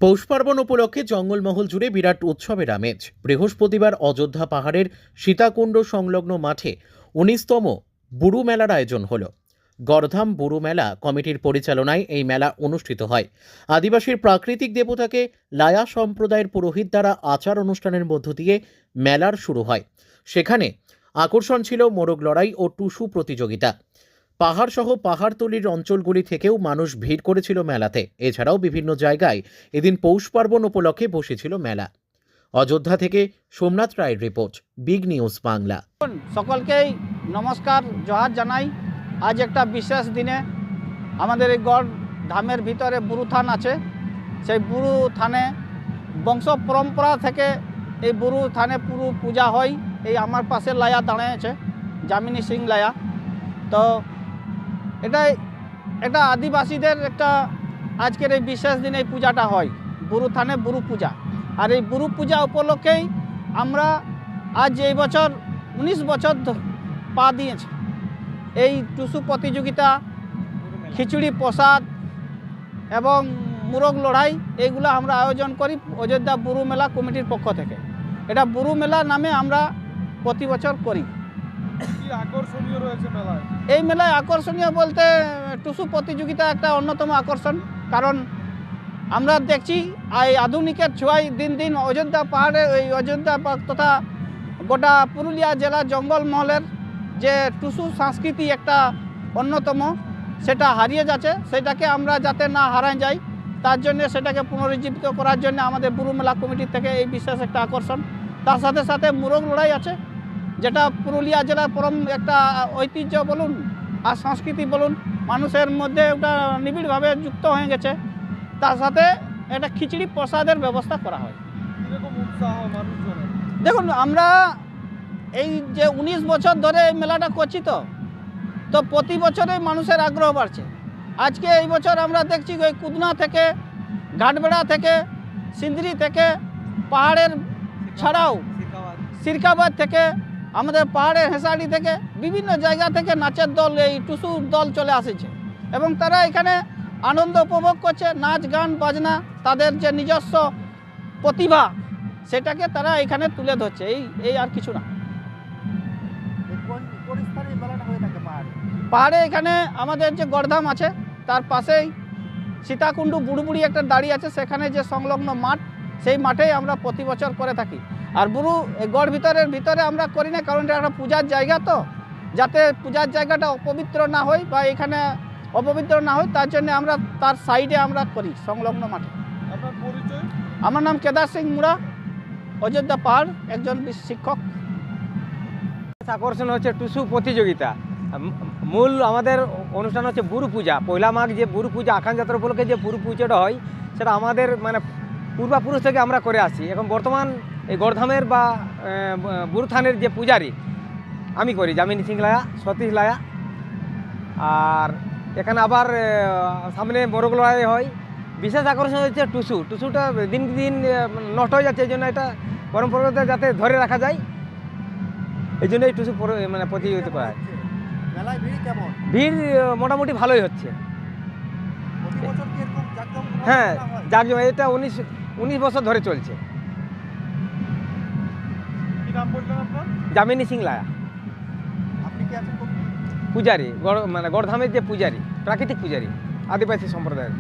পৌষ পার্বণ উপলক্ষে জঙ্গলমহল জুড়ে বিরাট উৎসবের আমেজ। বৃহস্পতিবার অযোধ্যা পাহাড়ের সীতাকুণ্ড সংলগ্ন মাঠে ১৯তম বুরু মেলার আয়োজন হলো। গড়ধাম বুরু মেলা কমিটির পরিচালনায় এই মেলা অনুষ্ঠিত হয়। আদিবাসীর প্রাকৃতিক দেবতাকে লায়া সম্প্রদায়ের পুরোহিত দ্বারা আচার অনুষ্ঠানের মধ্য দিয়ে মেলার শুরু হয়। সেখানে আকর্ষণ ছিল মোরগ লড়াই ও টুসু প্রতিযোগিতা। পাহাড় সহ পাহাড়তলির অঞ্চলগুলি থেকেও মানুষ ভিড় করেছিল মেলাতে। এছাড়াও বিভিন্ন জায়গায় এদিন পৌষ পার্বণ উপলক্ষে বসেছিল মেলা। অযোধ্যা থেকে সোমনাথ রায়ের রিপোর্ট, বিগ নিউজ বাংলা। সকলকেই নমস্কার, জোহার জানাই। আজ একটা বিশেষ দিনে আমাদের এই গড় ধামের ভিতরে বুরু থান আছে। সেই বুরু থানে বংশ পরম্পরা থেকে এই বুরু থানে পুরো পূজা হয়। এই আমার পাশে লায়া দাঁড়িয়েছে, যামিনী সিং লায়া। তো এটা আদিবাসীদের একটা আজকের এই বিশেষ দিনে এই পূজাটা হয়, বুরু থানে বুরু পূজা। আর এই বুরু পূজা উপলক্ষেই আমরা আজ এই বছর ১৯ বছর পা দিয়েছে। এই টুসু প্রতিযোগিতা, খিচুড়ি প্রসাদ এবং মুরগ লড়াই এইগুলো আমরা আয়োজন করি অযোধ্যা বুরু মেলা কমিটির পক্ষ থেকে। এটা বুরু মেলা নামে আমরা প্রতি বছর করি। কি আকর্ষণীয় রয়েছে মেলায়? এই মেলায় আকর্ষণীয় বলতে টুসু প্রতিযোগিতা একটা অন্যতম আকর্ষণ। কারণ আমরা দেখছি এই আধুনিকের ছোঁয়ায় দিন দিন অযোধ্যা পাহাড়ে এই অযোধ্যা তথা গোটা পুরুলিয়া জেলা জঙ্গলমহলের যে টুসু সংস্কৃতি একটা অন্যতম, সেটা হারিয়ে যাচ্ছে। সেটাকে আমরা যাতে না হারায় যাই, তার জন্য সেটাকে পুনরুজ্জীবিত করার জন্য আমাদের বুরু মেলা কমিটির থেকে এই বিশেষ একটা আকর্ষণ। তার সাথে সাথে মুরগ লড়াই আছে, যেটা পুরুলিয়া জেলার পরম একটা ঐতিহ্য বলুন আর সংস্কৃতি বলুন, মানুষের মধ্যে ওটা নিবিড়ভাবে যুক্ত হয়ে গেছে। তার সাথে একটা খিচুড়ি প্রসাদের ব্যবস্থা করা হয়। এরকম উৎসাহ মানুষজনের। দেখুন, আমরা এই যে ১৯ বছর ধরে এই মেলাটা করছি, তো প্রতি বছরেই মানুষের আগ্রহ বাড়ছে। আজকে এই বছর আমরা দেখছি ওই কুদনা থেকে, ঘাটবেড়া থেকে, সিন্দ্রি থেকে, পাহাড়ের ছাড়াও সিরকাবাদ থেকে, আমাদের পাহাড়ের হেঁসাড়ি থেকে, বিভিন্ন জায়গা থেকে নাচের দল, এই টুসু দল চলে আসছে এবং তারা এখানে আনন্দ উপভোগ করছে। নাচ গান বাজনা, তাদের যে নিজস্ব প্রতিভা সেটাকে তারা এখানে তুলে ধরছে। এই আর কিছু না। পাহাড়ে এখানে আমাদের যে গড়ধাম আছে তার পাশেই সীতাকুণ্ড বুড়ুবুড়ি একটা দাঁড়ি আছে, সেখানে যে সংলগ্ন মাঠ, সেই মাঠেই আমরা প্রতি বছর করে থাকি। আর বুরু গড় ভিতরে আমরা করি না, কারণ এটা একটা পূজার জায়গা, তো যাতে পূজার জায়গাটা অপবিত্র না হয় বা এখানে অপবিত্র না হয়, তার জন্য আমরা তার সাইডে আমরা করি সংলগ্ন মাঠে। আপনার পরিচয়? আমার নাম কেদার সিং মুড়া, অযোধ্যা পাহাড় একজন শিক্ষক। আকর্ষণ হচ্ছে টুসু প্রতিযোগিতা। মূল আমাদের অনুষ্ঠান হচ্ছে বুরু পূজা। পয়লা মাঘ যে বুরু পূজা, আখান যাত্রা উপলক্ষে যে বুরু পূজাটা হয়, সেটা আমাদের মানে পূর্বাপুরুষ থেকে আমরা করে আসি। এখন বর্তমান এই গড়ধামের বা বুরু থানের যে পূজারি আমি করি, যামিনী সিং লায়া, সতীশ লায়া। আর এখানে আবার সামনে মোরগ লড়াই হয়। বিশেষ আকর্ষণ হচ্ছে টুসু। টুসুটা দিন দিন নষ্ট হয়ে যাচ্ছে, এই জন্য এটা পরম্পরাতে যাতে ধরে রাখা যায়, এই জন্য এই টুসু মানে প্রতিযোগিতা করা হয়। মেলায় ভিড় কেমন? ভিড় মোটামুটি ভালোই হচ্ছে। হ্যাঁ, এটা ১৯ বছর ধরে চলছে। কি নাম বললেন আপনার? যামিনী সিং লায়া, আপনি কি আছেন? পূজারি, মানে গড়ধামের যে পূজারি, প্রাকৃতিক পূজারি, আদিবাসী সম্প্রদায়ের।